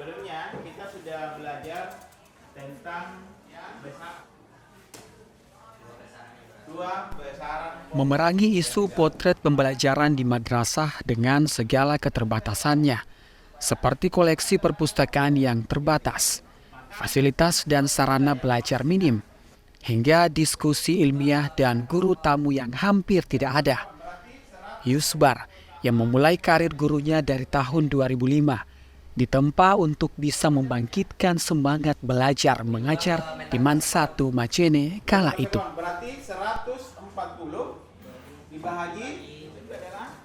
Sebelumnya kita sudah belajar tentang dua besaran. Memerangi isu potret pembelajaran di madrasah dengan segala keterbatasannya, seperti koleksi perpustakaan yang terbatas, fasilitas dan sarana belajar minim, hingga diskusi ilmiah dan guru tamu yang hampir tidak ada. Yusbar, yang memulai karir gurunya dari tahun 2005, ditempa untuk bisa membangkitkan semangat belajar mengajar di Mansatu Macene kala itu. Berarti 140 dibagi adalah?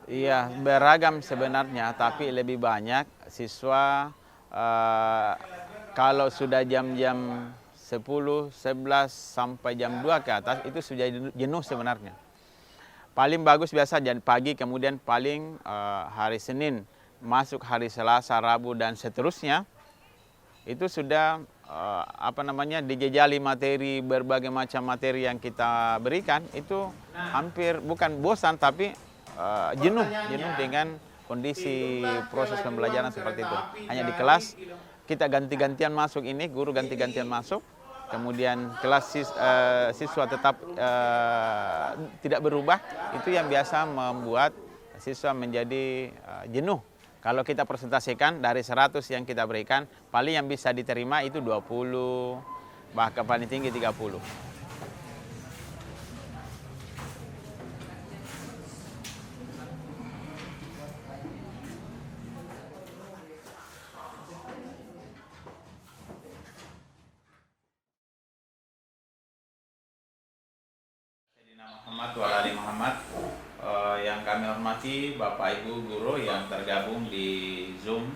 Iya, beragam sebenarnya, tapi lebih banyak siswa kalau sudah jam-jam 10, 11 sampai jam 2 ke atas itu sudah jenuh sebenarnya. Paling bagus biasa jam pagi, kemudian paling hari Senin, masuk hari Selasa, Rabu dan seterusnya itu sudah dijejali materi, berbagai macam materi yang kita berikan itu hampir bukan bosan tapi jenuh dengan kondisi proses pembelajaran seperti itu. Hanya di kelas kita ganti-gantian masuk ini, guru ganti-gantian masuk, kemudian kelas siswa tetap tidak berubah. Itu yang biasa membuat siswa menjadi jenuh. Kalau kita presentasikan dari 100 yang kita berikan, paling yang bisa diterima itu 20, bahkan paling tinggi 30. Muhammad, yang kami hormati Bapak Ibu guru yang tergabung di Zoom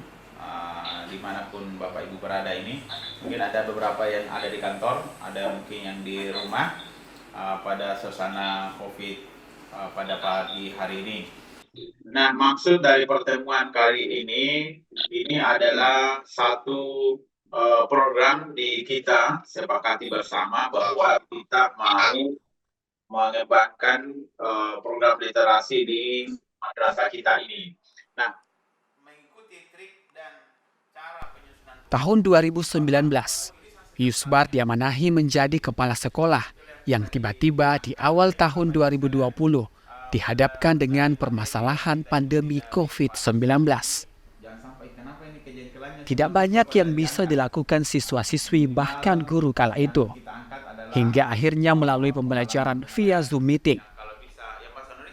dimanapun Bapak Ibu berada ini. Mungkin ada beberapa yang ada di kantor, ada mungkin yang di rumah pada suasana COVID pada pagi hari ini. Nah, maksud dari pertemuan kali ini adalah satu program di kita sepakati bersama bahwa kita mau mengembangkan program literasi di madrasah kita ini. Nah, mengikuti trik dan cara penyusunan. Tahun 2019, Yusbar diamanahi menjadi kepala sekolah yang tiba-tiba di awal tahun 2020 dihadapkan dengan permasalahan pandemi COVID-19. Tidak banyak yang bisa dilakukan siswa-siswi bahkan guru kala itu, hingga akhirnya melalui pembelajaran via Zoom meeting.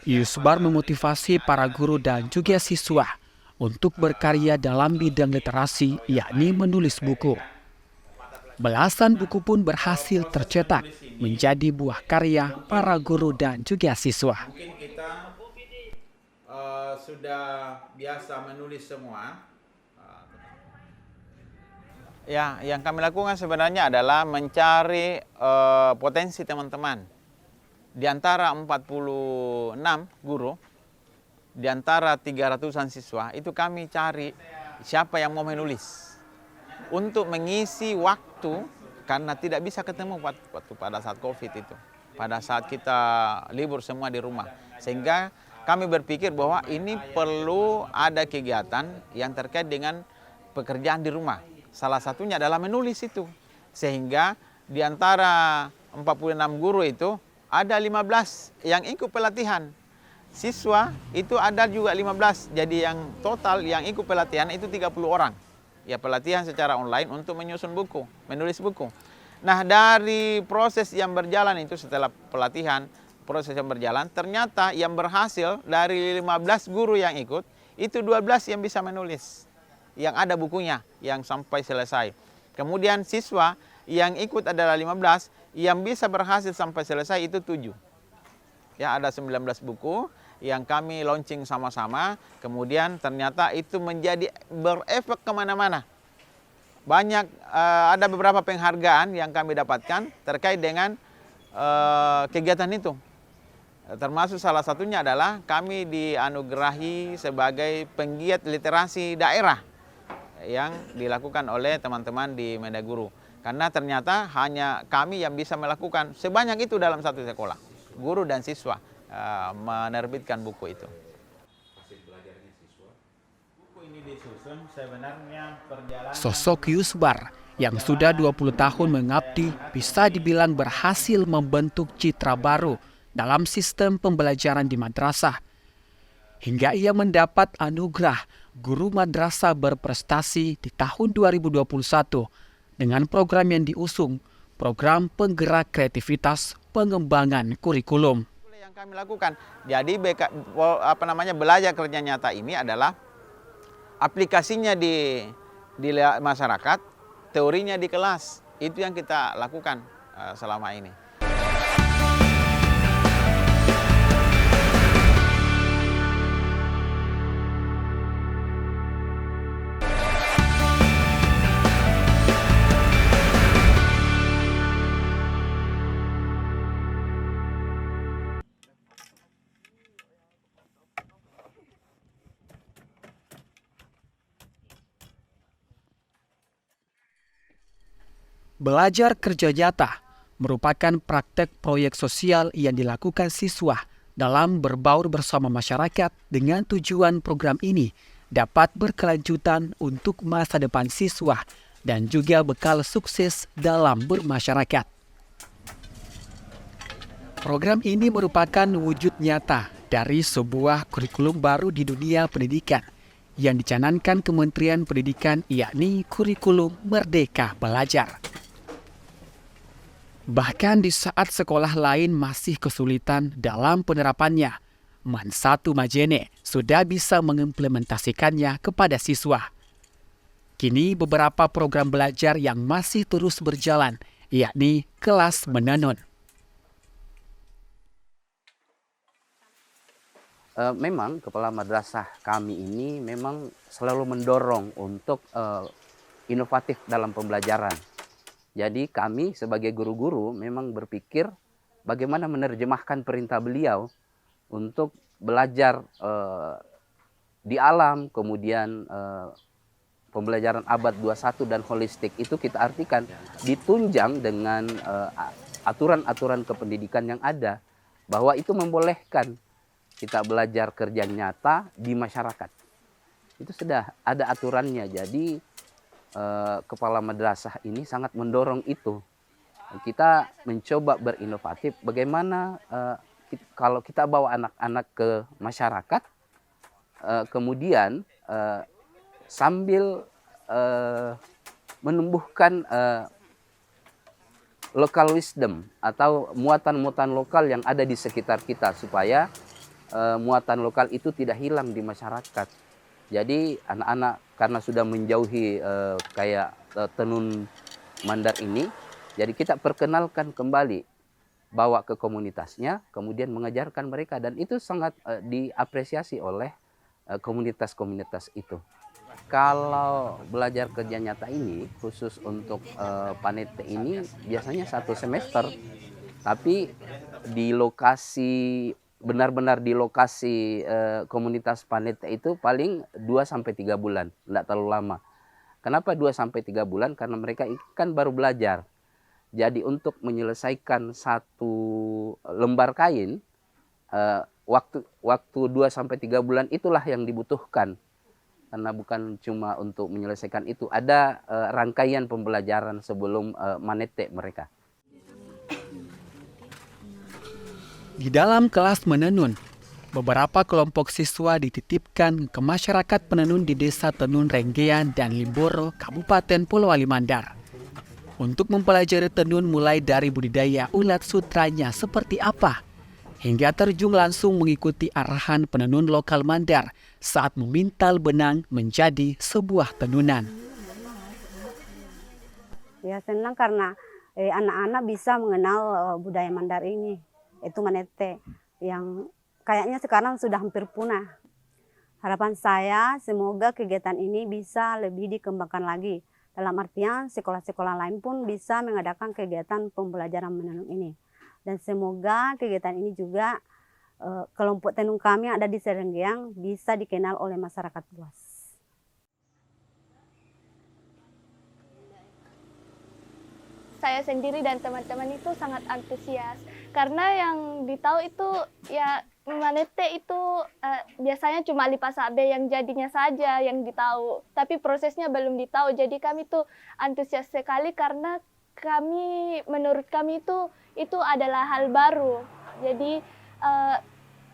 Yusbar memotivasi para guru dan juga siswa untuk berkarya dalam bidang literasi, yakni menulis buku. Belasan buku pun berhasil tercetak menjadi buah karya para guru dan juga siswa. Mungkin kita sudah biasa menulis semua. Ya, yang kami lakukan sebenarnya adalah mencari potensi teman-teman. Di antara 46 guru, di antara 300-an siswa, itu kami cari siapa yang mau menulis. Untuk mengisi waktu, karena tidak bisa ketemu waktu pada saat COVID itu. Pada saat kita libur semua di rumah. Sehingga kami berpikir bahwa ini perlu ada kegiatan yang terkait dengan pekerjaan di rumah. Salah satunya adalah menulis itu. Sehingga di antara 46 guru itu ada 15 yang ikut pelatihan. Siswa itu ada juga 15. Jadi yang total yang ikut pelatihan itu 30 orang. Ya, pelatihan secara online untuk menyusun buku, menulis buku. Nah, dari proses yang berjalan itu setelah pelatihan, proses yang berjalan, ternyata yang berhasil dari 15 guru yang ikut, itu 12 yang bisa menulis. Yang ada bukunya, yang sampai selesai. Kemudian siswa yang ikut adalah 15, yang bisa berhasil sampai selesai itu 7. Ya, ada 19 buku yang kami launching sama-sama, kemudian ternyata itu menjadi berefek kemana-mana. Banyak, ada beberapa penghargaan yang kami dapatkan terkait dengan kegiatan itu. Termasuk salah satunya adalah kami dianugerahi sebagai penggiat literasi daerah yang dilakukan oleh teman-teman di Mendaguru. Karena ternyata hanya kami yang bisa melakukan sebanyak itu dalam satu sekolah. Guru dan siswa menerbitkan buku itu. Ini disusun sebenarnya perjalanan Sosok Yusbar yang sudah 20 tahun mengabdi bisa dibilang berhasil membentuk citra baru dalam sistem pembelajaran di madrasah. Hingga ia mendapat anugerah Guru Madrasah Berprestasi di tahun 2021 dengan program yang diusung, program penggerak kreativitas pengembangan kurikulum. Yang kami lakukan, jadi belajar kerja nyata ini adalah aplikasinya di masyarakat, teorinya di kelas. Itu yang kita lakukan selama ini. Belajar kerja nyata merupakan praktek proyek sosial yang dilakukan siswa dalam berbaur bersama masyarakat dengan tujuan program ini dapat berkelanjutan untuk masa depan siswa dan juga bekal sukses dalam bermasyarakat. Program ini merupakan wujud nyata dari sebuah kurikulum baru di dunia pendidikan yang dicanangkan Kementerian Pendidikan, yakni kurikulum Merdeka Belajar. Bahkan di saat sekolah lain masih kesulitan dalam penerapannya, Man1 Majene sudah bisa mengimplementasikannya kepada siswa. Kini beberapa program belajar yang masih terus berjalan, yakni kelas menenun. Memang kepala madrasah kami ini memang selalu mendorong untuk inovatif dalam pembelajaran. Jadi kami sebagai guru-guru memang berpikir bagaimana menerjemahkan perintah beliau untuk belajar di alam, kemudian pembelajaran abad 21 dan holistik itu kita artikan ditunjang dengan aturan-aturan kependidikan yang ada, bahwa itu membolehkan kita belajar kerja nyata di masyarakat. Itu sudah ada aturannya, jadi kepala madrasah ini sangat mendorong itu. Kita mencoba berinovatif bagaimana kalau kita bawa anak-anak ke masyarakat, kemudian sambil menumbuhkan local wisdom atau muatan-muatan lokal yang ada di sekitar kita, supaya muatan lokal itu tidak hilang di masyarakat. Jadi anak-anak karena sudah menjauhi tenun mandar ini, jadi kita perkenalkan kembali, bawa ke komunitasnya, kemudian mengajarkan mereka, dan itu sangat diapresiasi oleh komunitas-komunitas itu. Kalau belajar kerja nyata ini khusus untuk Panete ini biasanya 1 semester, tapi di lokasi benar-benar di lokasi komunitas Panete itu paling 2-3 bulan, tidak terlalu lama. Kenapa 2-3 bulan? Karena mereka kan baru belajar. Jadi untuk menyelesaikan 1 lembar kain, waktu 2-3 bulan itulah yang dibutuhkan. Karena bukan cuma untuk menyelesaikan itu, ada rangkaian pembelajaran sebelum manete mereka. Di dalam kelas menenun, beberapa kelompok siswa dititipkan ke masyarakat penenun di Desa Tenun Renggean dan Limboro, Kabupaten Polowali Mandar. Untuk mempelajari tenun mulai dari budidaya ulat sutranya seperti apa, hingga terjun langsung mengikuti arahan penenun lokal Mandar saat memintal benang menjadi sebuah tenunan. Ya senang karena anak-anak bisa mengenal budaya Mandar ini. Itu manete yang kayaknya sekarang sudah hampir punah. Harapan saya semoga kegiatan ini bisa lebih dikembangkan lagi. Dalam artian sekolah-sekolah lain pun bisa mengadakan kegiatan pembelajaran menenun ini. Dan semoga kegiatan ini juga kelompok tenun kami yang ada di Serenggeang bisa dikenal oleh masyarakat luas. Saya sendiri dan teman-teman itu sangat antusias karena yang ditahu itu ya manete itu biasanya cuma lipas abe yang jadinya saja yang ditahu, tapi prosesnya belum ditahu. Jadi kami tuh antusias sekali karena menurut kami itu adalah hal baru. Jadi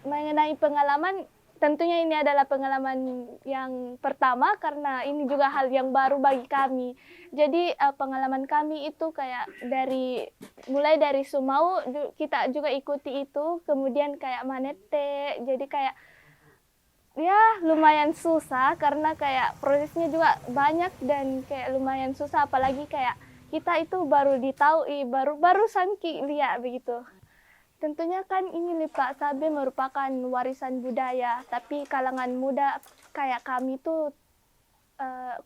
mengenai pengalaman, tentunya ini adalah pengalaman yang pertama karena ini juga hal yang baru bagi kami. Jadi pengalaman kami itu kayak mulai dari Sumau kita juga ikuti itu, kemudian kayak manete. Jadi kayak ya lumayan susah karena kayak prosesnya juga banyak dan kayak lumayan susah, apalagi kayak kita itu baru baru sangki lihat begitu. Tentunya kan ini lipas abe merupakan warisan budaya, tapi kalangan muda kayak kami tuh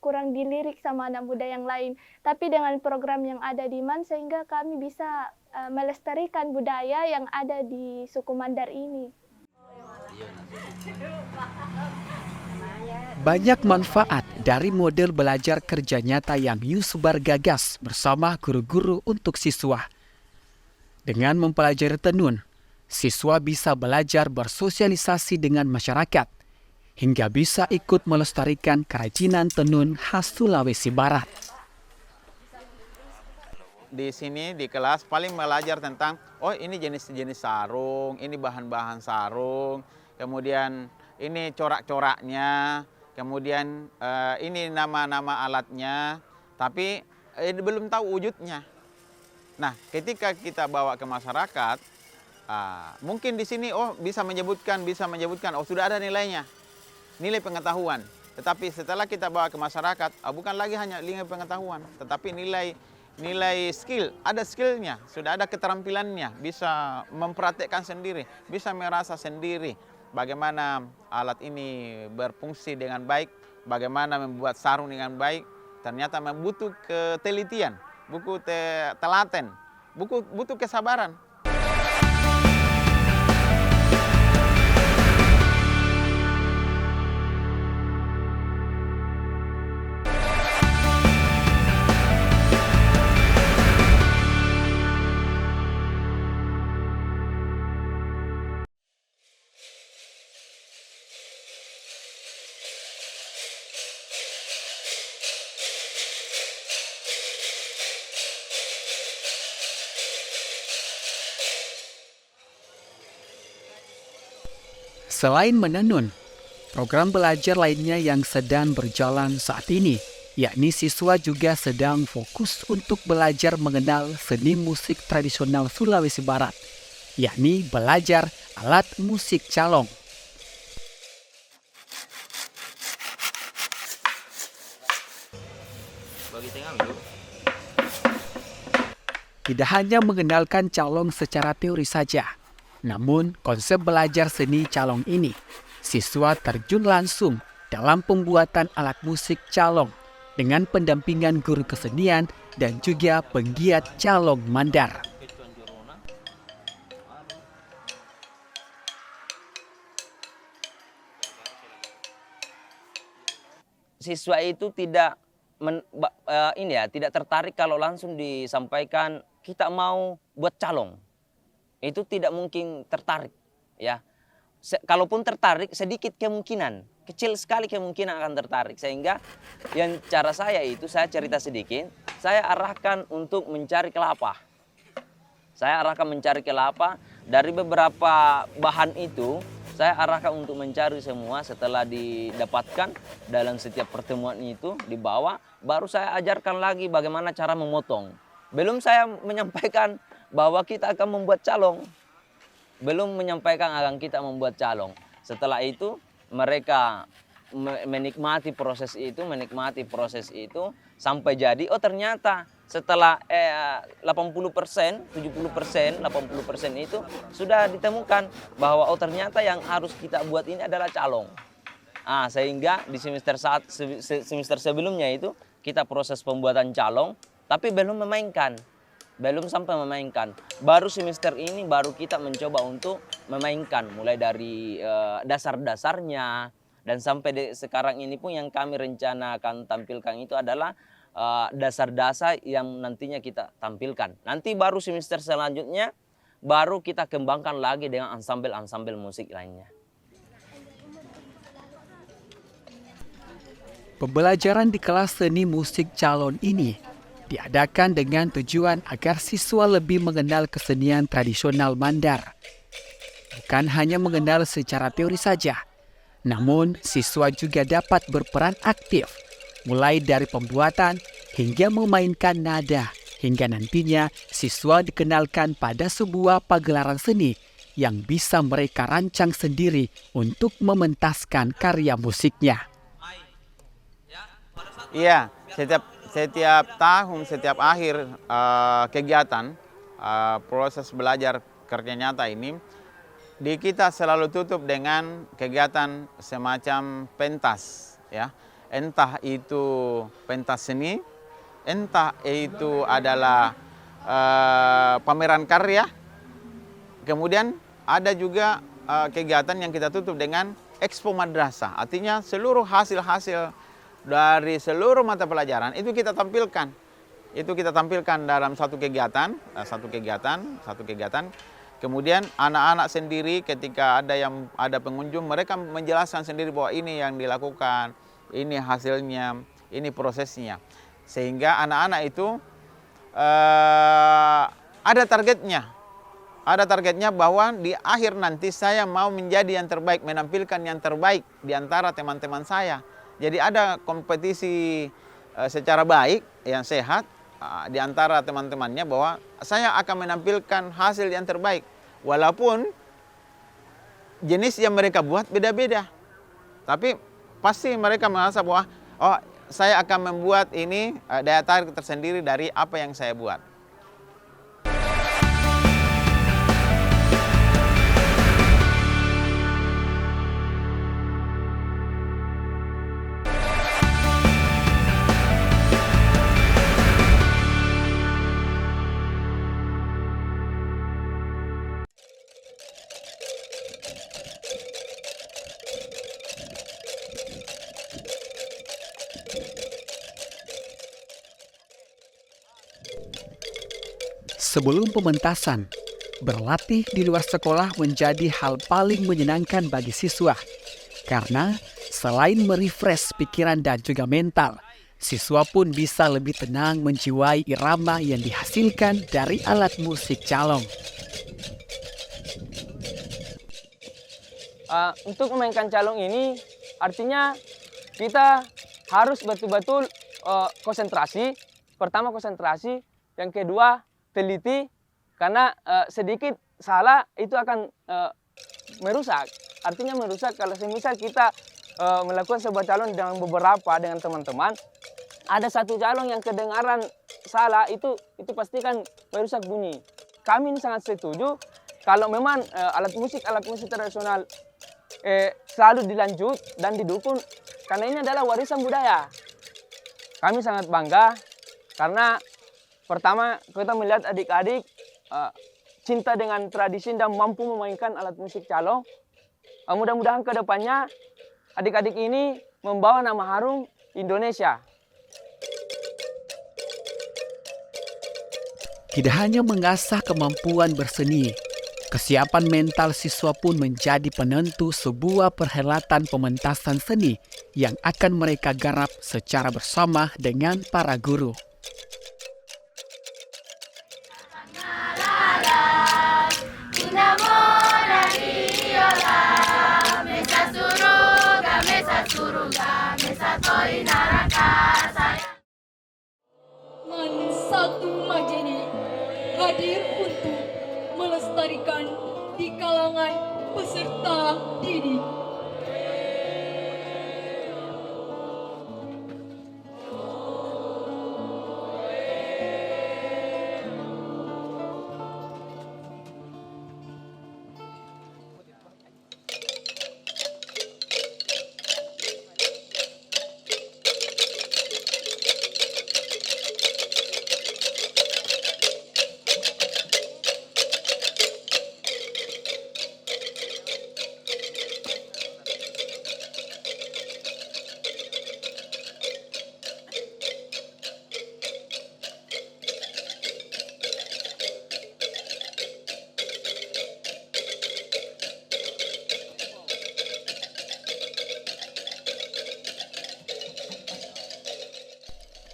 kurang dilirik sama anak muda yang lain. Tapi dengan program yang ada di MAN sehingga kami bisa melestarikan budaya yang ada di suku Mandar ini. Banyak manfaat dari model belajar kerja nyata yang Yusubar gagas bersama guru-guru untuk siswa. Dengan mempelajari tenun, siswa bisa belajar bersosialisasi dengan masyarakat, hingga bisa ikut melestarikan kerajinan tenun khas Sulawesi Barat. Di sini di kelas paling belajar tentang, oh ini jenis-jenis sarung, ini bahan-bahan sarung, kemudian ini corak-coraknya, kemudian ini nama-nama alatnya, tapi belum tahu wujudnya. Nah, ketika kita bawa ke masyarakat, mungkin di sini bisa menyebutkan, oh sudah ada nilainya, nilai pengetahuan. Tetapi setelah kita bawa ke masyarakat, bukan lagi hanya nilai pengetahuan, tetapi nilai skill, ada skillnya, sudah ada keterampilannya, bisa mempraktekkan sendiri, bisa merasa sendiri bagaimana alat ini berfungsi dengan baik, bagaimana membuat sarung dengan baik. Ternyata membutuh ketelitian, buku telaten, butuh kesabaran. Selain menenun, program belajar lainnya yang sedang berjalan saat ini, yakni siswa juga sedang fokus untuk belajar mengenal seni musik tradisional Sulawesi Barat, yakni belajar alat musik calong. Tidak hanya mengenalkan calong secara teori saja, namun konsep belajar seni calong ini, siswa terjun langsung dalam pembuatan alat musik calong dengan pendampingan guru kesenian dan juga penggiat calong Mandar. Siswa itu tidak tertarik kalau langsung disampaikan kita mau buat calong. Itu tidak mungkin tertarik, ya. Kalaupun tertarik, sedikit kemungkinan, kecil sekali kemungkinan akan tertarik. Sehingga yang cara saya cerita sedikit, saya arahkan untuk mencari kelapa. Saya arahkan mencari kelapa, dari beberapa bahan itu, saya arahkan untuk mencari semua. Setelah didapatkan dalam setiap pertemuan itu, dibawa, baru saya ajarkan lagi bagaimana cara memotong. Belum saya menyampaikan bahwa kita akan membuat calong. Belum menyampaikan akan kita membuat calong. Setelah itu mereka menikmati proses itu sampai jadi, oh ternyata setelah 80%, 70%, 80% itu sudah ditemukan bahwa oh ternyata yang harus kita buat ini adalah calong. Sehingga di semester sebelumnya itu kita proses pembuatan calong, tapi belum sampai memainkan. Baru semester ini baru kita mencoba untuk memainkan, mulai dari dasar-dasarnya, dan sampai sekarang ini pun yang kami rencanakan tampilkan itu adalah dasar-dasar yang nantinya kita tampilkan. Nanti baru semester selanjutnya baru kita kembangkan lagi dengan ansambel-ansambel musik lainnya. Pembelajaran di kelas seni musik calon ini diadakan dengan tujuan agar siswa lebih mengenal kesenian tradisional Mandar. Bukan hanya mengenal secara teori saja, namun siswa juga dapat berperan aktif, mulai dari pembuatan hingga memainkan nada, hingga nantinya siswa dikenalkan pada sebuah pagelaran seni yang bisa mereka rancang sendiri untuk mementaskan karya musiknya. Iya, setiap tahun, setiap akhir kegiatan proses belajar kerja nyata ini, di kita selalu tutup dengan kegiatan semacam pentas, ya. Entah itu pentas seni, entah itu adalah pameran karya. Kemudian ada juga kegiatan yang kita tutup dengan Expo Madrasah. Artinya seluruh hasil-hasil dari seluruh mata pelajaran itu kita tampilkan. Itu kita tampilkan dalam satu kegiatan. Kemudian anak-anak sendiri ketika ada pengunjung, mereka menjelaskan sendiri bahwa ini yang dilakukan, ini hasilnya, ini prosesnya. Sehingga anak-anak itu ada targetnya. Ada targetnya bahwa di akhir nanti saya mau menjadi yang terbaik, menampilkan yang terbaik di antara teman-teman saya. Jadi ada kompetisi secara baik, yang sehat di antara teman-temannya bahwa saya akan menampilkan hasil yang terbaik. Walaupun jenis yang mereka buat beda-beda. Tapi pasti mereka merasa bahwa oh, saya akan membuat ini daya tarik tersendiri dari apa yang saya buat. Sebelum pementasan, berlatih di luar sekolah menjadi hal paling menyenangkan bagi siswa. Karena selain merefresh pikiran dan juga mental, siswa pun bisa lebih tenang menjiwai irama yang dihasilkan dari alat musik calong. Untuk memainkan calong ini artinya kita harus betul-betul konsentrasi. Pertama konsentrasi, yang kedua teliti, karena sedikit salah itu akan merusak. Artinya merusak kalau semisal kita melakukan sebuah calon dengan dengan teman-teman, ada satu calon yang kedengaran salah, itu pastikan merusak bunyi. Kami ini sangat setuju kalau memang alat musik tradisional selalu dilanjut dan didukung, karena ini adalah warisan budaya. Kami sangat bangga karena pertama kita melihat adik-adik cinta dengan tradisi dan mampu memainkan alat musik calong. Mudah-mudahan ke depannya adik-adik ini membawa nama harum Indonesia. Tidak hanya mengasah kemampuan berseni, kesiapan mental siswa pun menjadi penentu sebuah perhelatan pementasan seni yang akan mereka garap secara bersama dengan para guru. Satu Majene hadir untuk melestarikan di kalangan peserta didik.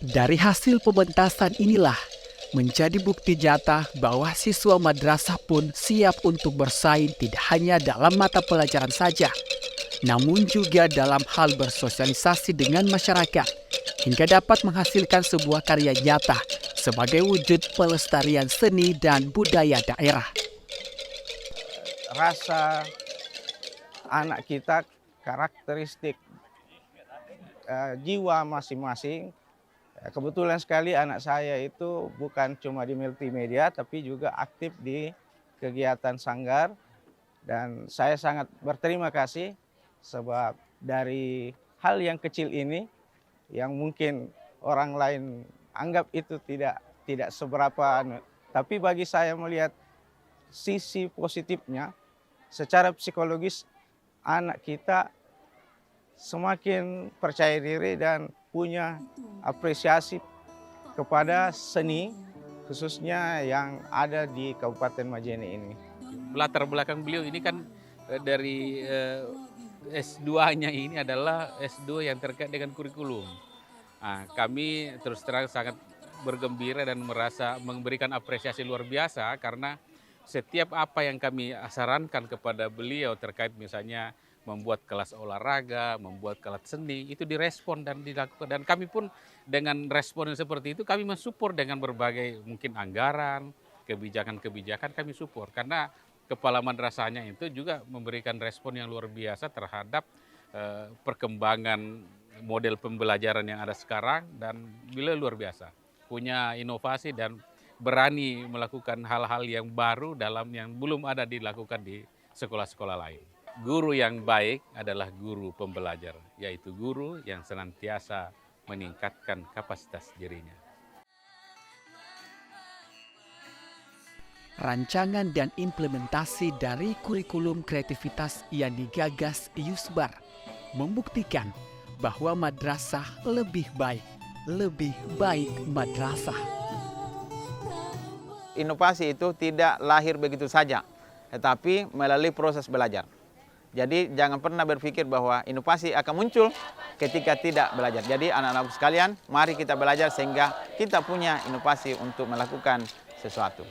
Dari hasil pementasan inilah menjadi bukti nyata bahwa siswa madrasah pun siap untuk bersaing tidak hanya dalam mata pelajaran saja, namun juga dalam hal bersosialisasi dengan masyarakat, hingga dapat menghasilkan sebuah karya nyata sebagai wujud pelestarian seni dan budaya daerah. Rasa anak kita, karakteristik jiwa masing-masing. Kebetulan sekali anak saya itu bukan cuma di multimedia, tapi juga aktif di kegiatan sanggar. Dan saya sangat berterima kasih sebab dari hal yang kecil ini, yang mungkin orang lain anggap itu tidak seberapa, tapi bagi saya melihat sisi positifnya, secara psikologis anak kita semakin percaya diri dan punya apresiasi kepada seni, khususnya yang ada di Kabupaten Majene ini. Latar belakang beliau ini kan dari S2-nya ini adalah S2 yang terkait dengan kurikulum. Nah, kami terus terang sangat bergembira dan merasa memberikan apresiasi luar biasa karena setiap apa yang kami sarankan kepada beliau terkait misalnya membuat kelas olahraga, membuat kelas seni, itu direspon dan dilakukan. Dan kami pun dengan respon yang seperti itu, kami mensupport dengan berbagai mungkin anggaran, kebijakan-kebijakan kami support. Karena kepala madrasahnya itu juga memberikan respon yang luar biasa terhadap perkembangan model pembelajaran yang ada sekarang. Dan beliau luar biasa, punya inovasi dan berani melakukan hal-hal yang baru dalam yang belum ada dilakukan di sekolah-sekolah lain. Guru yang baik adalah guru pembelajar, yaitu guru yang senantiasa meningkatkan kapasitas dirinya. Rancangan dan implementasi dari kurikulum kreativitas yang digagas Yusbar membuktikan bahwa madrasah lebih baik madrasah. Inovasi itu tidak lahir begitu saja, tetapi melalui proses belajar. Jadi jangan pernah berpikir bahwa inovasi akan muncul ketika tidak belajar. Jadi anak-anak sekalian, mari kita belajar sehingga kita punya inovasi untuk melakukan sesuatu.